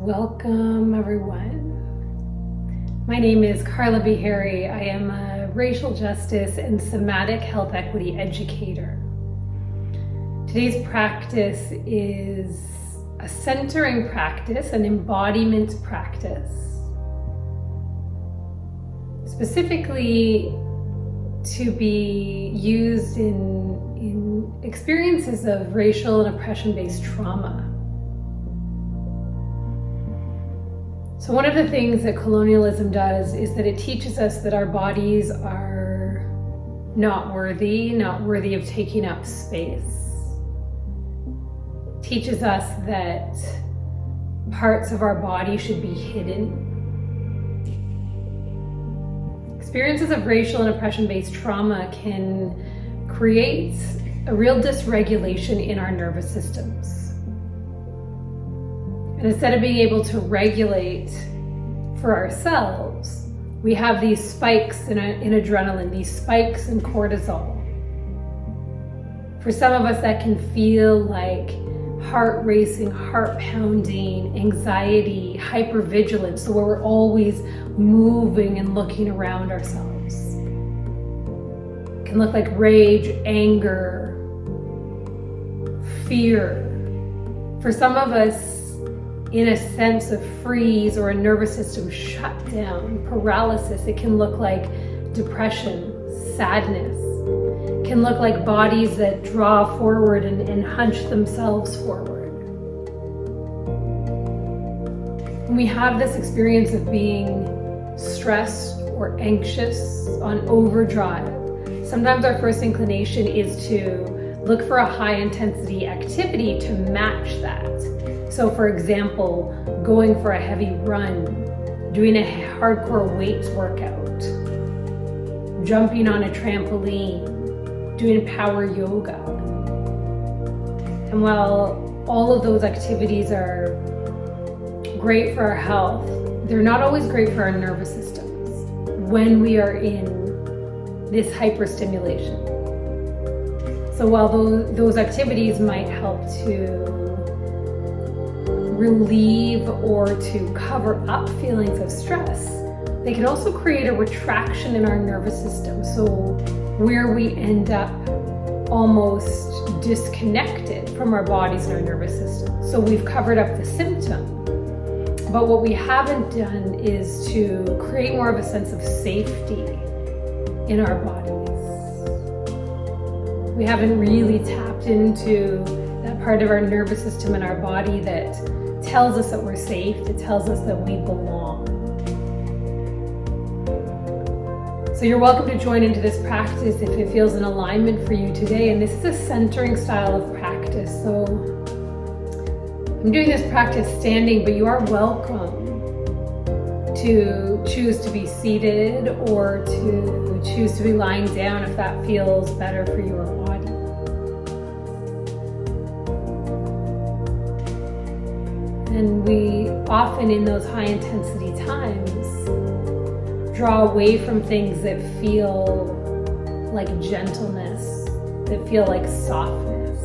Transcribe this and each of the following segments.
Welcome everyone. My name is Carla Bihari. I am a racial justice and somatic health equity educator. Today's practice is a centering practice, an embodiment practice, specifically to be used in experiences of racial and oppression-based trauma. So one of the things that colonialism does is that it teaches us that our bodies are not worthy of taking up space. It teaches us that parts of our body should be hidden. Experiences of racial and oppression-based trauma can create a real dysregulation in our nervous systems. And instead of being able to regulate for ourselves, we have these spikes in adrenaline, these spikes in cortisol. For some of us, that can feel like heart racing, heart pounding, anxiety, hypervigilance, so where we're always moving and looking around ourselves. It can look like rage, anger, fear. For some of us, in a sense of freeze or a nervous system shutdown, paralysis. It can look like depression, sadness. It can look like bodies that draw forward and hunch themselves forward. When we have this experience of being stressed or anxious on overdrive, sometimes our first inclination is to look for a high intensity activity to match that. So for example, going for a heavy run, doing a hardcore weights workout, jumping on a trampoline, doing power yoga. And while all of those activities are great for our health, they're not always great for our nervous systems when we are in this hyperstimulation. So while those activities might help to relieve or to cover up feelings of stress, they can also create a retraction in our nervous system. So where we end up almost disconnected from our bodies and our nervous system. So we've covered up the symptom, but what we haven't done is to create more of a sense of safety in our bodies. We haven't really tapped into that part of our nervous system and our body that tells us that we're safe, that tells us that we belong. So you're welcome to join into this practice if it feels in alignment for you today. And this is a centering style of practice. So I'm doing this practice standing, but you are welcome to choose to be seated or to choose to be lying down if that feels better for your body. And we often in those high intensity times draw away from things that feel like gentleness, that feel like softness.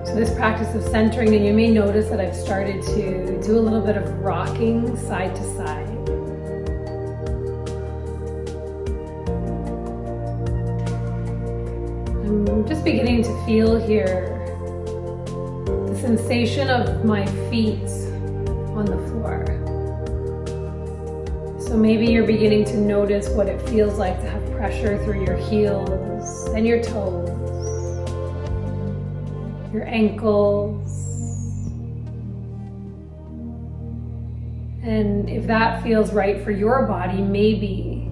So this practice of centering, and you may notice that I've started to do a little bit of rocking side to side. I'm just beginning to feel here sensation of my feet on the floor. So maybe you're beginning to notice what it feels like to have pressure through your heels and your toes, your ankles. And if that feels right for your body, maybe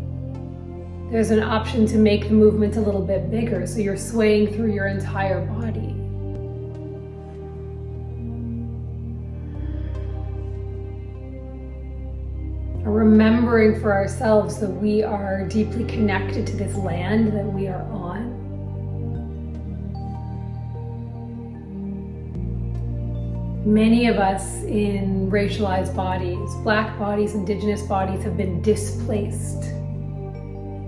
there's an option to make the movement a little bit bigger so you're swaying through your entire body. Remembering for ourselves that we are deeply connected to this land that we are on. Many of us in racialized bodies, Black bodies, Indigenous bodies have been displaced.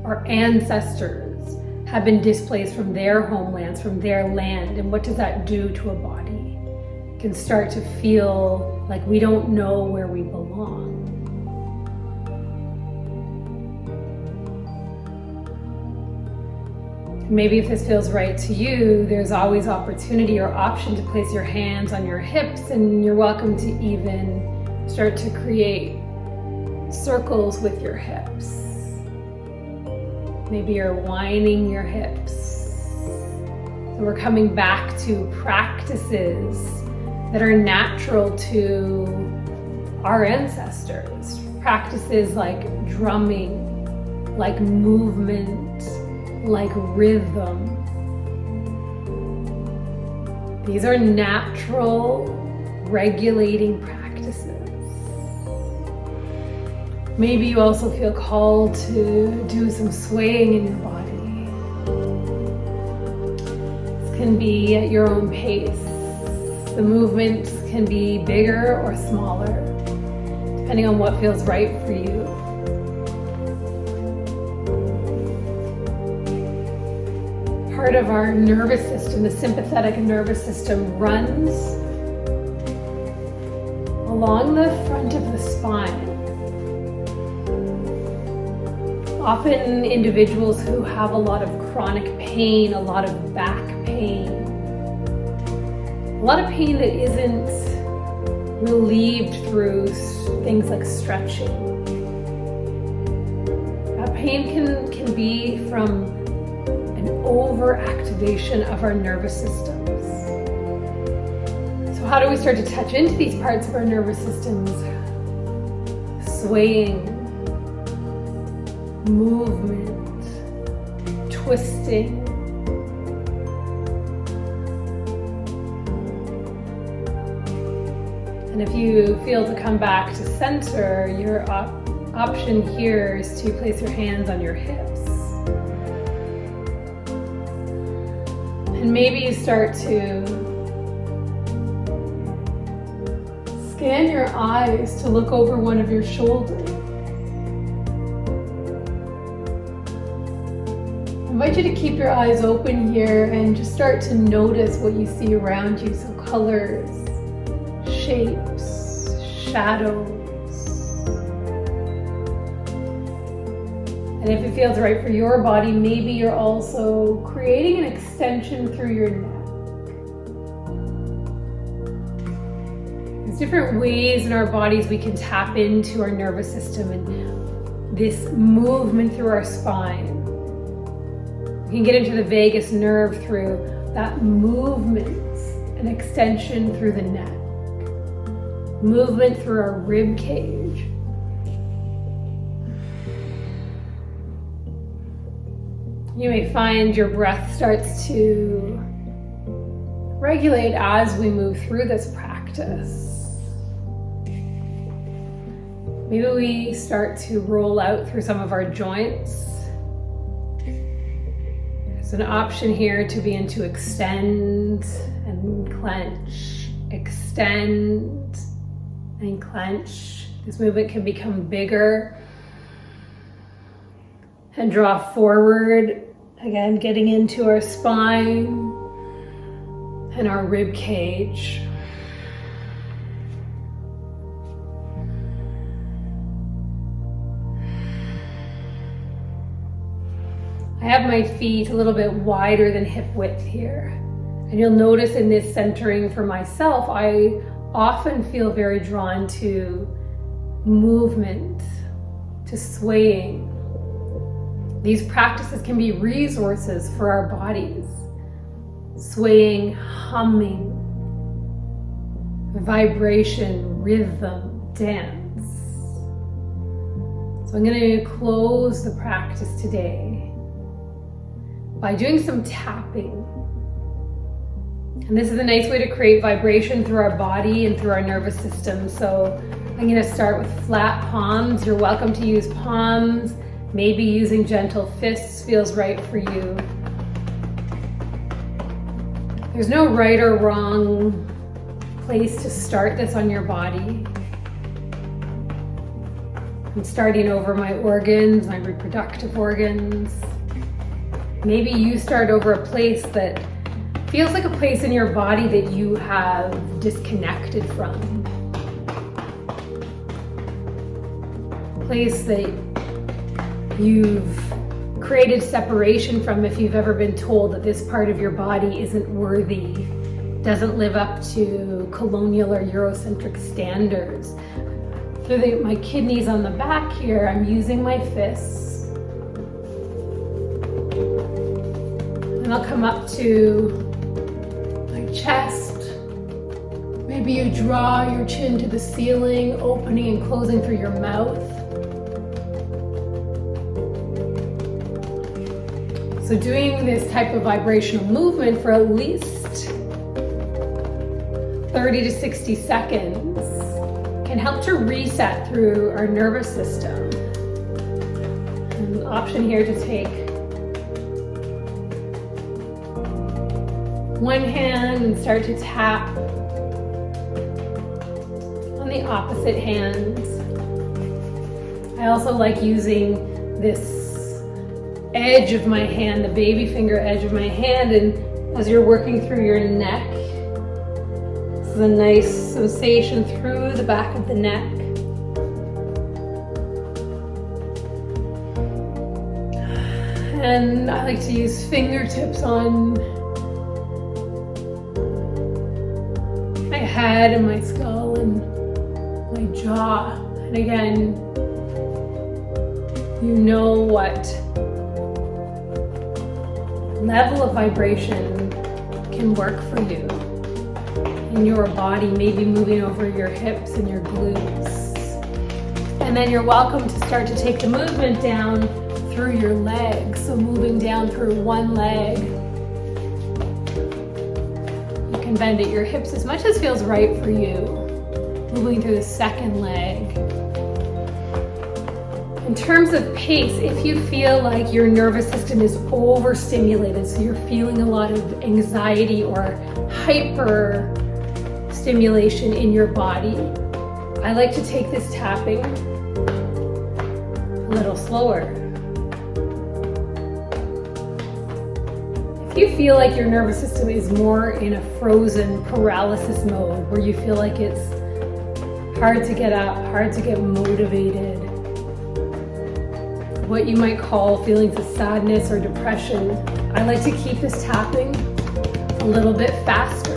Our ancestors have been displaced from their homelands, from their land. And what does that do to a body? can start to feel like we don't know where we belong. Maybe if this feels right to you, there's always opportunity or option to place your hands on your hips, and you're welcome to even start to create circles with your hips. Maybe you're winding your hips. So we're coming back to practices that are natural to our ancestors. Practices like drumming, like movement, like rhythm. These are natural regulating practices. Maybe you also feel called to do some swaying in your body. This can be at your own pace. The movements can be bigger or smaller, depending on what feels right for you. Part of our nervous system, the sympathetic nervous system, runs along the front of the spine. Often individuals who have a lot of chronic pain, a lot of back pain, a lot of pain that isn't relieved through things like stretching. That pain can be from an overactivation of our nervous systems. So how do we start to touch into these parts of our nervous systems? Swaying, movement, twisting. And if you feel to come back to center, your option here is to place your hands on your hips. And maybe you start to scan your eyes to look over one of your shoulders. I invite you to keep your eyes open here and just start to notice what you see around you. So colors, shapes, shadows. And if it feels right for your body, maybe you're also creating an extension through your neck. There's different ways in our bodies we can tap into our nervous system and this movement through our spine. We can get into the vagus nerve through that movement, an extension through the neck, movement through our rib cage. You may find your breath starts to regulate as we move through this practice. Maybe we start to roll out through some of our joints. There's an option here to begin to extend and clench, extend and clench. This movement can become bigger and draw forward, again, getting into our spine and our rib cage. I have my feet a little bit wider than hip width here. And you'll notice in this centering for myself, I often feel very drawn to movement, to swaying. These practices can be resources for our bodies. Swaying, humming, vibration, rhythm, dance. So I'm going to close the practice today by doing some tapping. And this is a nice way to create vibration through our body and through our nervous system. So I'm going to start with flat palms. You're welcome to use palms. Maybe using gentle fists feels right for you. There's no right or wrong place to start this on your body. I'm starting over my organs, my reproductive organs. Maybe you start over a place that Feels like a place in your body that you have disconnected from. A place that you've created separation from if you've ever been told that this part of your body isn't worthy, doesn't live up to colonial or Eurocentric standards. Through my kidneys on the back here, I'm using my fists. And I'll come up to my chest. Maybe you draw your chin to the ceiling, opening and closing through your mouth. So doing this type of vibrational movement for at least 30 to 60 seconds can help to reset through our nervous system. And the option here to take one hand and start to tap on the opposite hand. I also like using this edge of my hand, the baby finger edge of my hand, and as you're working through your neck, this is a nice sensation through the back of the neck. And I like to use fingertips on my head and my skull and my jaw. And again, you know what level of vibration can work for you in your body, maybe moving over your hips and your glutes. And then you're welcome to start to take the movement down through your legs. So moving down through one leg. You can bend at your hips as much as feels right for you. Moving through the second leg. In terms of pace, if you feel like your nervous system is overstimulated, so you're feeling a lot of anxiety or hyper stimulation in your body, I like to take this tapping a little slower. If you feel like your nervous system is more in a frozen paralysis mode, where you feel like it's hard to get up, hard to get motivated, what you might call feelings of sadness or depression, I like to keep this tapping a little bit faster.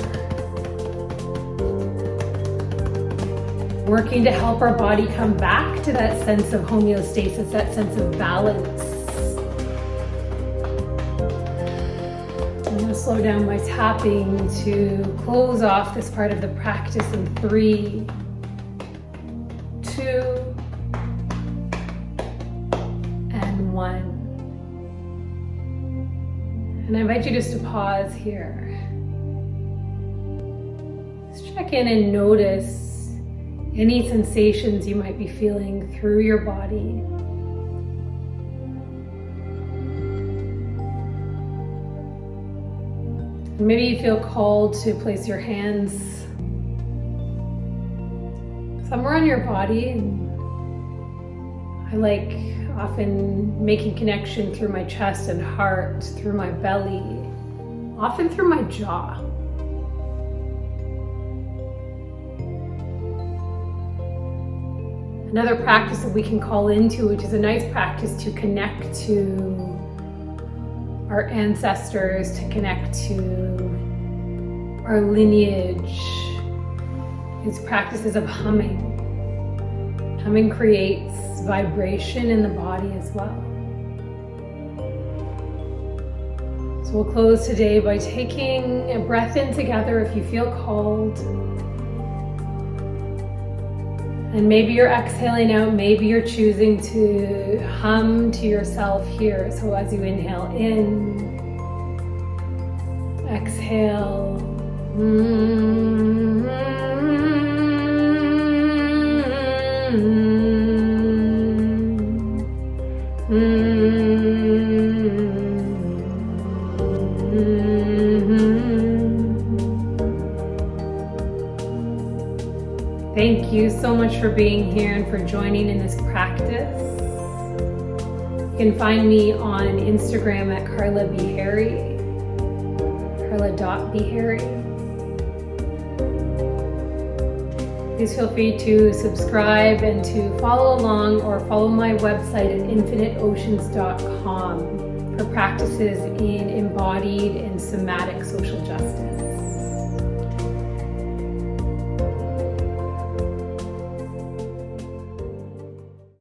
Working to help our body come back to that sense of homeostasis, that sense of balance. I'm going to slow down my tapping to close off this part of the practice in 3, 2, and 1. And I invite you just to pause here. Just check in and notice any sensations you might be feeling through your body. And maybe you feel called to place your hands somewhere on your body. And I like often making connection through my chest and heart, through my belly, often through my jaw. Another practice that we can call into, which is a nice practice to connect to our ancestors, to connect to our lineage, is practices of humming. Humming creates vibration in the body as well. So we'll close today by taking a breath in together if you feel called. And maybe you're exhaling out, maybe you're choosing to hum to yourself here. So as you inhale in, exhale. Thank you so much for being here and for joining in this practice. You can find me on Instagram at Carla B. Harry. carla.beharry. Please feel free to subscribe and to follow along, or follow my website at infiniteoceans.com for practices in embodied and somatic social justice.